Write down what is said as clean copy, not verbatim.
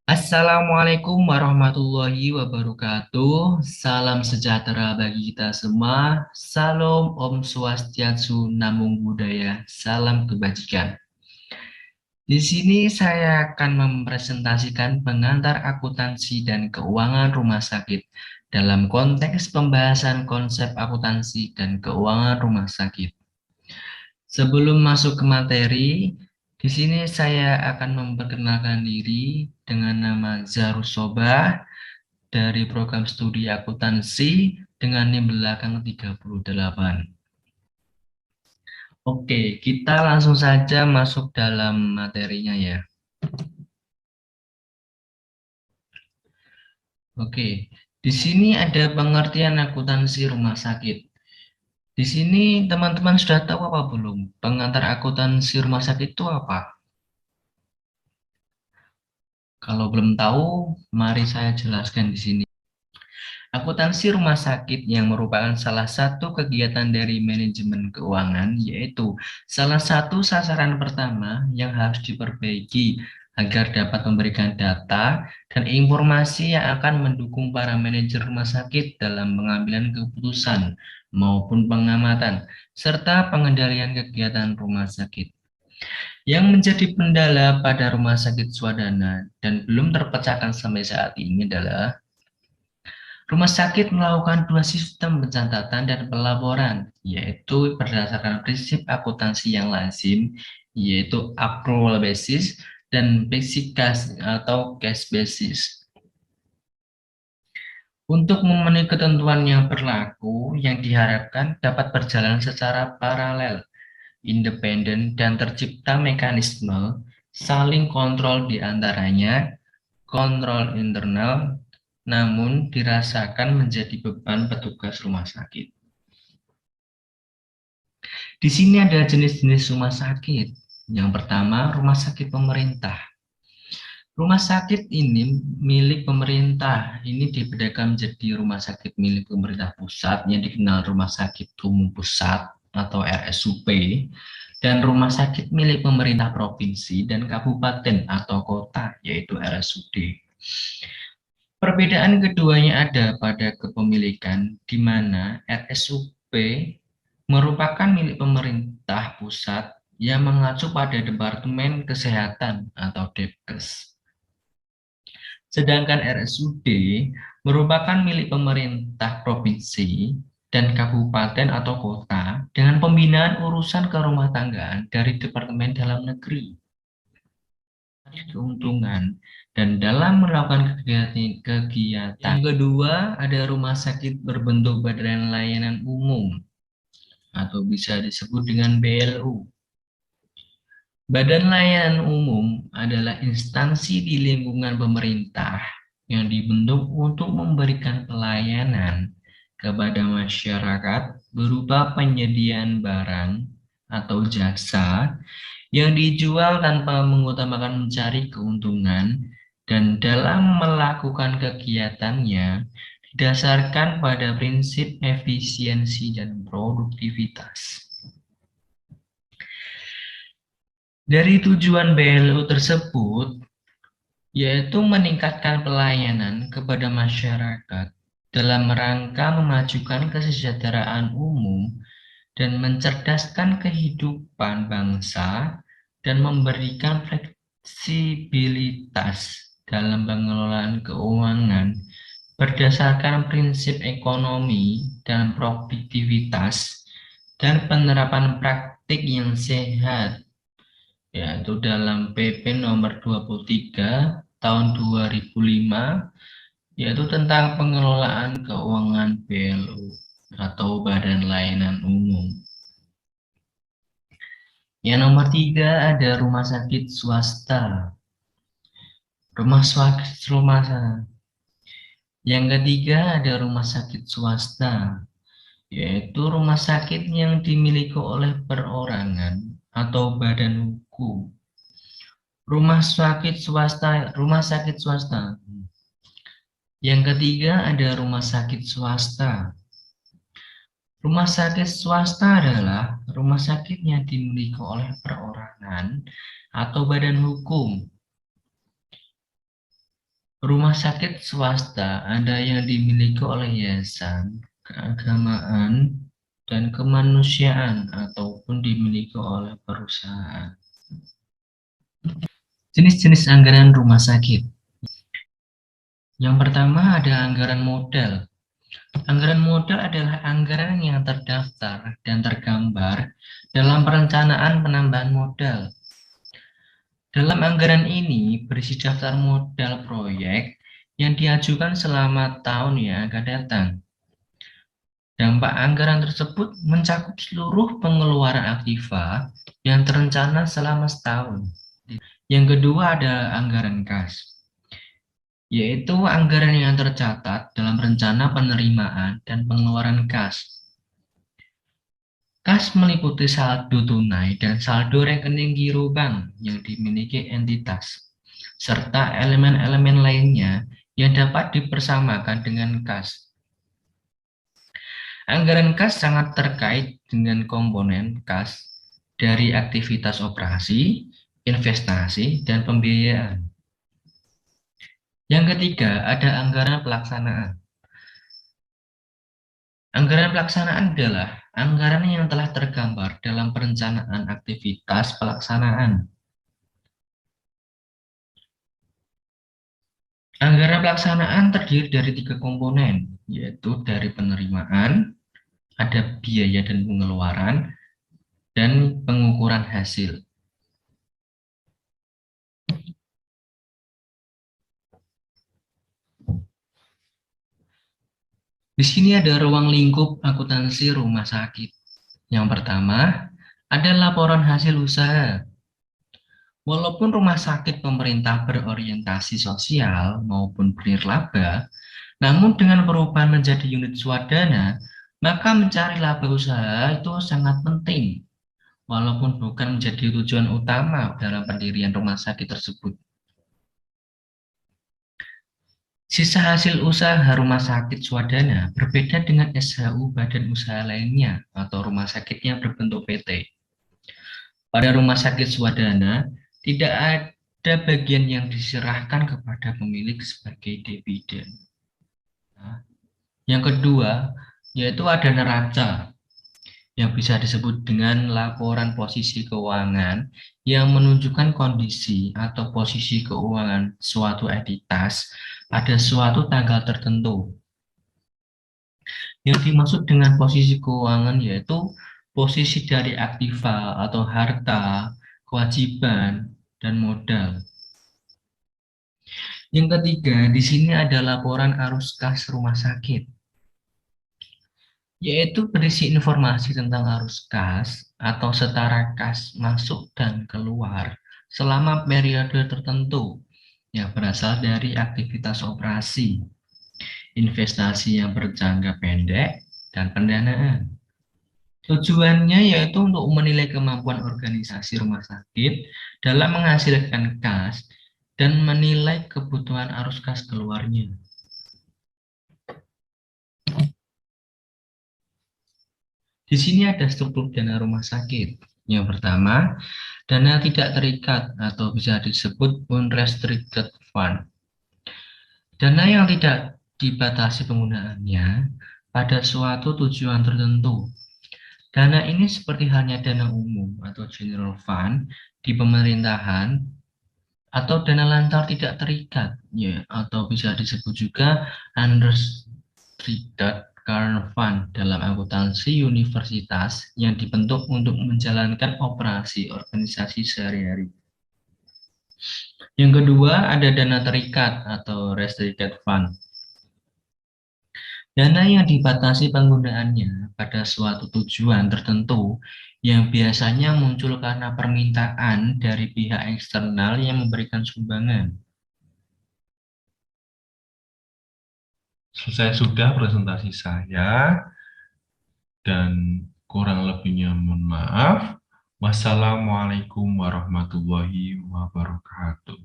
Assalamualaikum warahmatullahi wabarakatuh. Salam sejahtera bagi kita semua. Salam Om Swastiastu, Namo Buddhaya. Salam kebajikan. Di sini saya akan mempresentasikan pengantar akuntansi dan keuangan rumah sakit dalam konteks pembahasan konsep akuntansi dan keuangan rumah sakit. Sebelum masuk ke materi, di sini saya akan memperkenalkan diri dengan nama Zarus Sobah dari program studi akuntansi dengan NIM belakang 38. Oke, kita langsung saja masuk dalam materinya ya. Oke, di sini ada pengertian akuntansi rumah sakit. Di sini teman-teman sudah tahu apa belum? Pengantar akuntansi rumah sakit itu apa? Kalau belum tahu, mari saya jelaskan di sini. Akuntansi rumah sakit yang merupakan salah satu kegiatan dari manajemen keuangan, yaitu salah satu sasaran pertama yang harus diperbaiki agar dapat memberikan data dan informasi yang akan mendukung para manajer rumah sakit dalam pengambilan keputusan maupun pengamatan, serta pengendalian kegiatan rumah sakit. Yang menjadi kendala pada rumah sakit swadana dan belum terpecahkan sampai saat ini adalah rumah sakit melakukan dua sistem pencatatan dan pelaporan, yaitu berdasarkan prinsip akuntansi yang lazim, yaitu accrual basis dan basic cash atau cash basis. Untuk memenuhi ketentuan yang berlaku, yang diharapkan dapat berjalan secara paralel, independen, dan tercipta mekanisme saling kontrol di antaranya, kontrol internal, namun dirasakan menjadi beban petugas rumah sakit. Di sini ada jenis-jenis rumah sakit. Yang pertama, rumah sakit pemerintah. Rumah sakit ini milik pemerintah. Ini dibedakan menjadi rumah sakit milik pemerintah pusat yang dikenal Rumah Sakit Umum Pusat atau RSUP, dan rumah sakit milik pemerintah provinsi dan kabupaten atau kota yaitu RSUD. Perbedaan keduanya ada pada kepemilikan, di mana RSUP merupakan milik pemerintah pusat yang mengacu pada Departemen Kesehatan atau Depkes. Sedangkan RSUD merupakan milik pemerintah provinsi dan kabupaten atau kota dengan pembinaan urusan kerumah tanggaan dari Departemen Dalam Negeri. Keuntungan dan dalam melakukan kegiatan. Yang kedua, ada rumah sakit berbentuk badan layanan umum atau bisa disebut dengan BLU. Badan layanan umum adalah instansi di lingkungan pemerintah yang dibentuk untuk memberikan pelayanan kepada masyarakat berupa penyediaan barang atau jasa yang dijual tanpa mengutamakan mencari keuntungan dan dalam melakukan kegiatannya didasarkan pada prinsip efisiensi dan produktivitas. Dari tujuan BLU tersebut, yaitu meningkatkan pelayanan kepada masyarakat dalam rangka memajukan kesejahteraan umum dan mencerdaskan kehidupan bangsa dan memberikan fleksibilitas dalam pengelolaan keuangan berdasarkan prinsip ekonomi dan produktivitas dan penerapan praktik yang sehat, yaitu dalam PP nomor 23 tahun 2005, yaitu tentang pengelolaan keuangan BLU atau Badan Layanan Umum. Yang nomor 3 ada rumah sakit swasta. Yang ketiga ada rumah sakit swasta, yaitu rumah sakit yang dimiliki oleh perorangan atau badan hukum. Rumah sakit swasta. Yang ketiga ada rumah sakit swasta. Rumah sakit swasta adalah rumah sakit yang dimiliki oleh perorangan atau badan hukum. Rumah sakit swasta ada yang dimiliki oleh yayasan, keagamaan, dan kemanusiaan ataupun dimiliki oleh perusahaan. Jenis-jenis anggaran rumah sakit. Yang pertama ada anggaran modal. Anggaran modal adalah anggaran yang terdaftar dan tergambar dalam perencanaan penambahan modal. Dalam anggaran ini berisi daftar modal proyek yang diajukan selama tahun yang akan datang. Dampak anggaran tersebut mencakup seluruh pengeluaran aktiva yang terencana selama setahun. Yang kedua ada anggaran kas, yaitu anggaran yang tercatat dalam rencana penerimaan dan pengeluaran kas. Kas meliputi saldo tunai dan saldo rekening giro bank yang dimiliki entitas, serta elemen-elemen lainnya yang dapat dipersamakan dengan kas. Anggaran kas sangat terkait dengan komponen kas dari aktivitas operasi, investasi, dan pembiayaan. Yang ketiga, ada anggaran pelaksanaan. Anggaran pelaksanaan adalah anggaran yang telah tergambar dalam perencanaan aktivitas pelaksanaan. Anggaran pelaksanaan terdiri dari 3 komponen, yaitu dari penerimaan, ada biaya dan pengeluaran, dan pengukuran hasil. Di sini ada ruang lingkup akuntansi rumah sakit. Yang pertama, ada laporan hasil usaha. Walaupun rumah sakit pemerintah berorientasi sosial maupun berlaba, namun dengan perubahan menjadi unit swadana, maka mencari laba usaha itu sangat penting, walaupun bukan menjadi tujuan utama dalam pendirian rumah sakit tersebut. Sisa hasil usaha rumah sakit swadana berbeda dengan SHU badan usaha lainnya atau rumah sakit yang berbentuk PT. Pada rumah sakit swadana, tidak ada bagian yang diserahkan kepada pemilik sebagai dividen. Nah, yang kedua, yaitu ada neraca yang bisa disebut dengan laporan posisi keuangan yang menunjukkan kondisi atau posisi keuangan suatu entitas pada suatu tanggal tertentu. Yang dimaksud dengan posisi keuangan yaitu posisi dari aktiva atau harta, kewajiban, dan modal. Yang ketiga, di sini ada laporan arus kas rumah sakit, yaitu berisi informasi tentang arus kas atau setara kas masuk dan keluar selama periode tertentu yang berasal dari aktivitas operasi, investasi yang berjangka pendek, dan pendanaan. Tujuannya yaitu untuk menilai kemampuan organisasi rumah sakit dalam menghasilkan kas dan menilai kebutuhan arus kas keluarnya. Di sini ada struktur dana rumah sakit. Yang pertama, dana tidak terikat atau bisa disebut unrestricted fund. Dana yang tidak dibatasi penggunaannya pada suatu tujuan tertentu. Dana ini seperti halnya dana umum atau general fund di pemerintahan atau dana lantar tidak terikat, ya, atau bisa disebut juga unrestricted current fund dalam akuntansi universitas yang dibentuk untuk menjalankan operasi organisasi sehari-hari. Yang kedua ada dana terikat atau restricted fund. Dana yang dibatasi penggunaannya pada suatu tujuan tertentu yang biasanya muncul karena permintaan dari pihak eksternal yang memberikan sumbangan. Selesai sudah presentasi saya, dan kurang lebihnya mohon maaf. Wassalamualaikum warahmatullahi wabarakatuh.